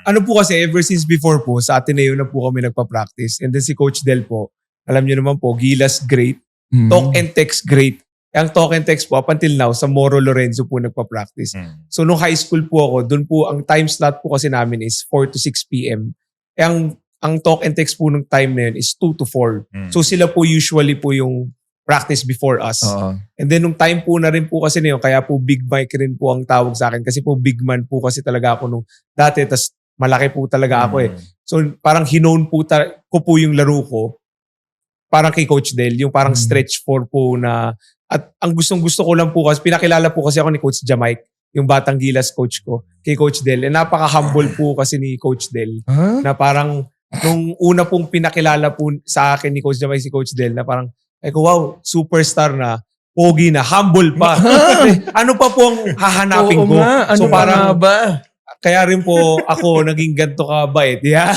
Ano po kasi, ever since before po, sa Ateneo na po kami nagpa-practice. And then si Coach Del po, alam niyo naman po, Gilas great, talk and text great. Ang talk and text po, up until now, sa Moro Lorenzo po nagpa-practice. So nung high school po ako, dun po, ang time slot po kasi namin is 4 to 6 p.m. Ang talk and text po nung time na yun is 2 to 4. So sila po usually po yung practice before us. And then nung time po na rin po kasi na yun, kaya po Big Mike rin po ang tawag sa akin. Kasi po big man po kasi talaga ako nung dati, tas malaki po talaga ako eh. So parang hinown po ko po yung laro ko. Parang kay Coach Del, yung parang stretch 4 po na, at ang gustong-gusto ko lang po kasi, pinakilala po kasi ako ni Coach Jamike, yung Batang Gilas coach ko, kay Coach Del. Napaka-humble po kasi ni Coach Del. Na parang, nung una pong pinakilala po sa akin ni Coach Jamike si Coach Del, na parang, wow, superstar na, pogi na, humble pa. Ano pa po ang hahanapin ko? Nga, ano so parang, ba? kaya rin po ako naging ganito kabait. Yeah.